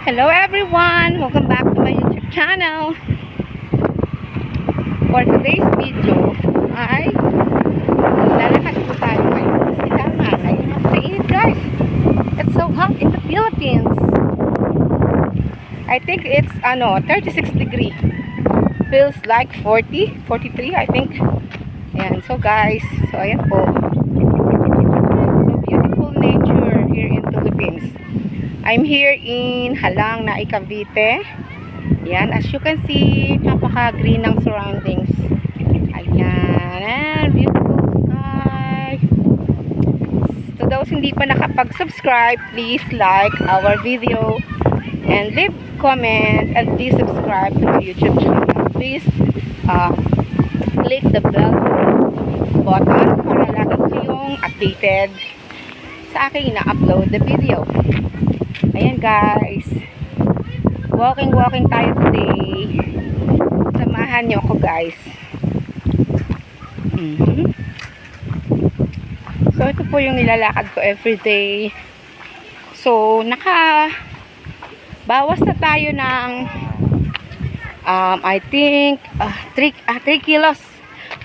Hello everyone! Welcome back to my YouTube channel. For today's video ay lalakad po tayo ngayon. Kasi tama, ngayon napakainit guys. It's so hot in the Philippines. I think it's 36 degree. Feels like 40, 43 I think. Ayan, so guys, so ayan po. So beautiful nature here in Philippines. I'm here in Halang na Cavite. Yan, as you can see, napaka-green ng surroundings. Ayan, beautiful sky. To those hindi pa nakapag-subscribe, please like our video and leave comment and please subscribe to my YouTube channel. Please click the bell button para lagi kayong updated sa aking ina-upload the video. Ayan guys, walking tayo today. Samahan nyo ako guys. So ito po yung nilalakad ko everyday. So bawas na tayo ng I think 3 kilos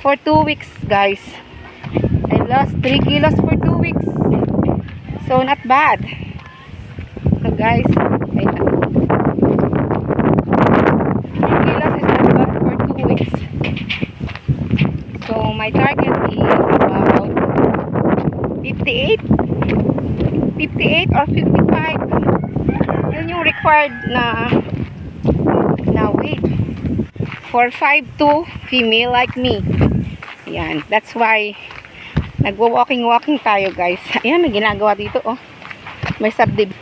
for 2 weeks guys. I lost 3 kilos for 2 weeks. So not bad. So guys, ayan. 3 kilos is not bad for 2 weeks. So my target is about 58 or 55. Yun yung required na weight for 5'2" female like me. Ayan, that's why nagwo-walking tayo guys. Ayan, may ginagawa dito oh. May subdivision.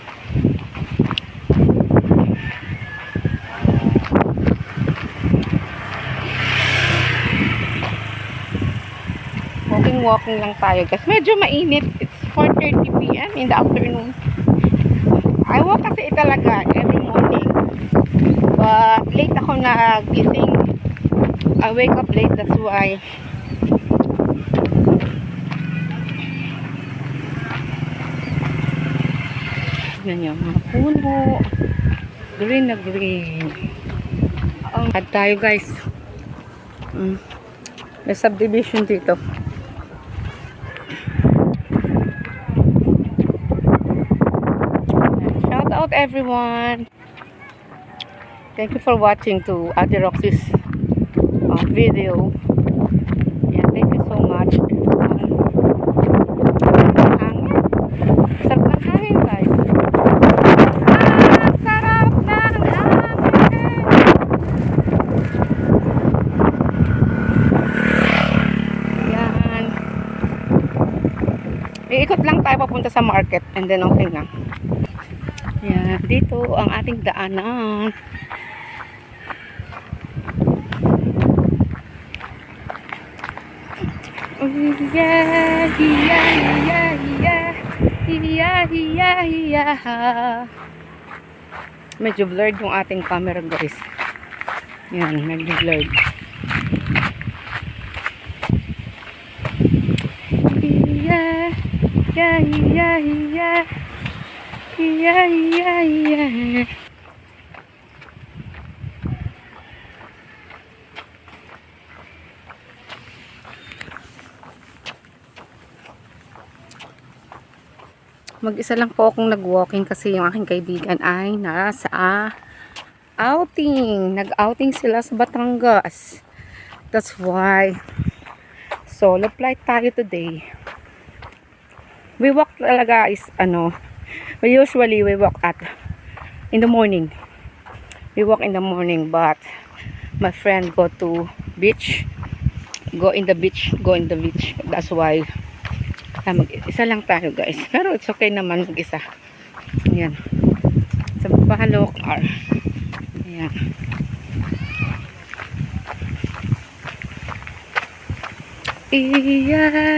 Walking lang tayo guys. Medyo mainit. It's 4:30 PM in the afternoon. I walk kasi talaga every morning. But late ako nagising. I wake up late, that's why. Ganyan yung mga puno. Green na green. At tayo guys. May subdivision dito. Shout out everyone. Thank you for watching to Ate Roxy's video. Yeah, thank you so much. Hangin. Sarap ng hangin guys. Sarap ng hangin. Yan. Iikot lang tayo papunta sa market and then okay na. Yan, dito ang ating daanan. Medyo blurred yung ating camera guys. Yan, medyo blurred. Mag-isa lang po akong nag-walking kasi yung aking kaibigan ay nasa outing. Nag-outing sila sa Batangas. That's why solo flight tayo today. We walk talaga is usually we walk in the morning. We walk in the morning but my friend go to beach. Go in the beach. That's why mag-isa lang tayo guys. Pero it's okay naman mag-isa. Ayan. Sa Bahalok R. Ayan. Iya.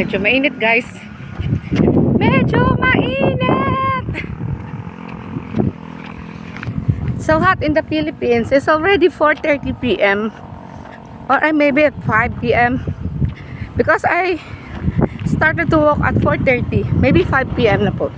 Medyo mainit, guys. Medyo mainit. So hot in the Philippines. It's already 4:30 p.m. or maybe at 5 p.m. because I started to walk at 4:30, maybe 5 p.m. na po.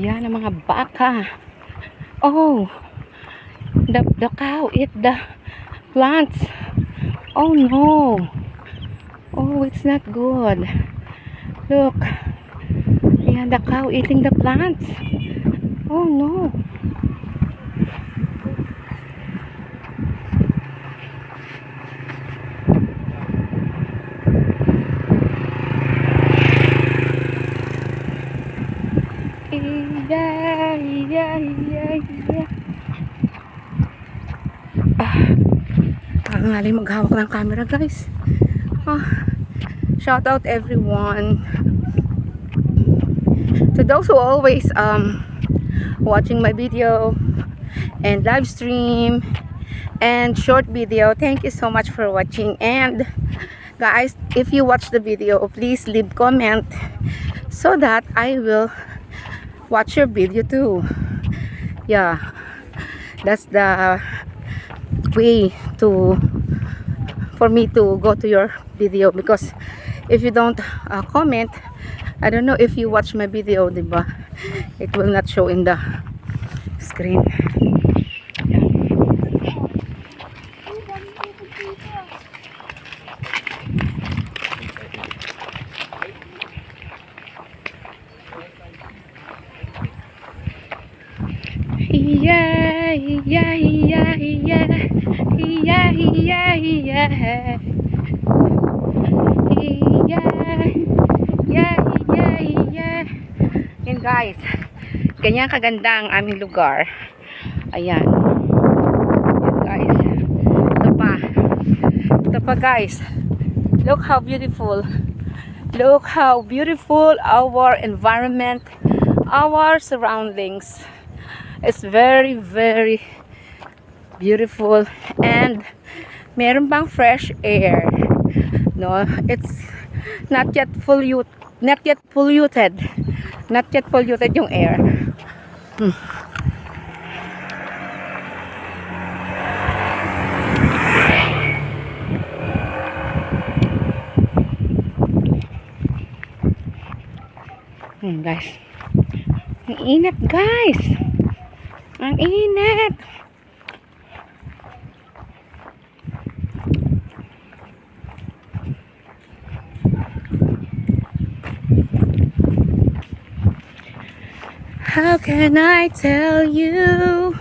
Ayan ang mga baka. Oh, the cow eat the plants. Oh no. Oh, it's not good. Look. Ayan, the cow eating the plants. Oh no. Ang aling maghawak ng camera, guys. Shout out everyone to those who always watching my video and live stream and short video. Thank you so much for watching. And guys, if you watch the video, please leave comment so that I will watch your video too. Yeah, that's the way for me to go to your video, because if you don't comment, I don't know if you watch my video, diba? It will not show in the screen. Yeah, yeah, yeah, yeah, yeah, yeah, yeah, yeah. And guys, ganyan kaganda ang aming lugar. Ayan. Ayan guys. Ito pa guys. Look how beautiful. Look how beautiful our environment, our surroundings. It's very, very beautiful, and meron bang fresh air. No, it's not yet polluted. Not yet polluted yung air. Guys. Ang init, guys. Ang init. How can I tell you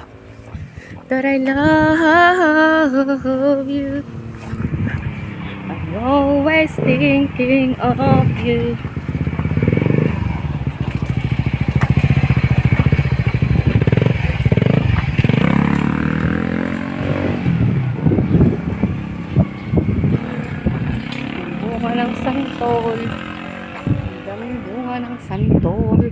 that I love you? I'm always thinking of you. Bunga ng santol. Ang daming bunga ng santol.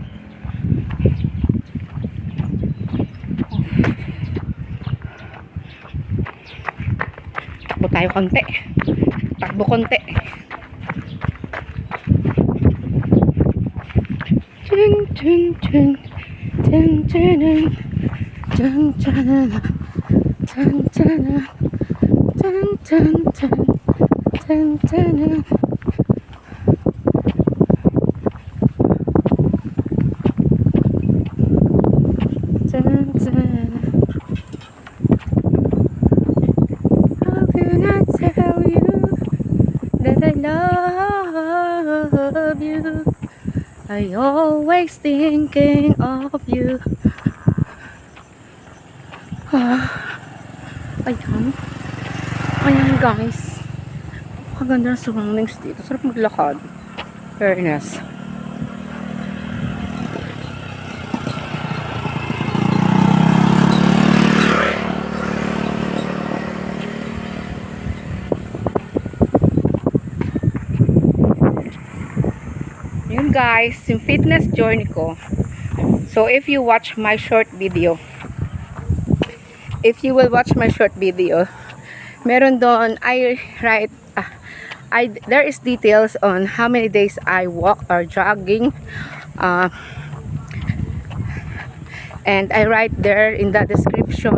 Takbo tayo konti. Takbo konti. Chung chung chung. Chung chung chung chung chung chung chung chung chung chung chung. How can I tell you that I love you? I always thinking of you. Ayan. Ayan guys. Kaganda ng surroundings dito. Sarap maglakad. Fairness. Yun guys, yung fitness journey ko. So if you watch my short video, meron doon, I write, there is details on how many days I walk or jogging, and I write there in the description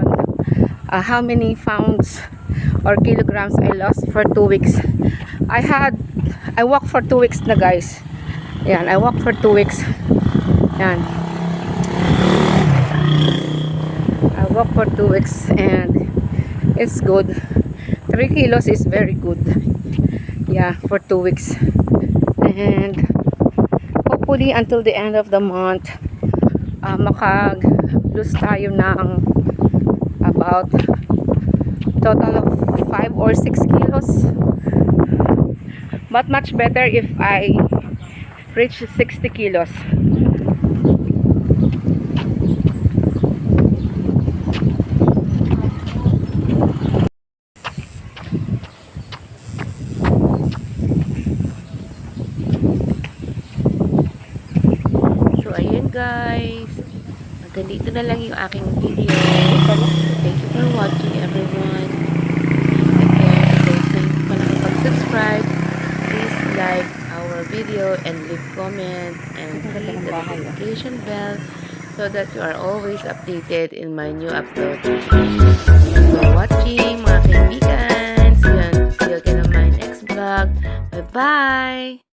how many pounds or kilograms I lost for 2 weeks. I walked for 2 weeks na guys. Yan, I walked for 2 weeks. Yan. I walked for 2 weeks and it's good. 3 kilos is very good. Yeah, for 2 weeks. And hopefully until the end of the month, makag-lose tayo ng about total of 5 or 6 kilos. But much better if I reach 60 kilos. So ayan guys, ganito na lang yung aking video. Thank you for watching everyone. Again, if kayo pa nakapag-subscribe, please like our video and leave comment and hit the notification bell so that you are always updated in my new upload. Thanks for watching mga kaibigan. See you again on my next vlog. Bye bye!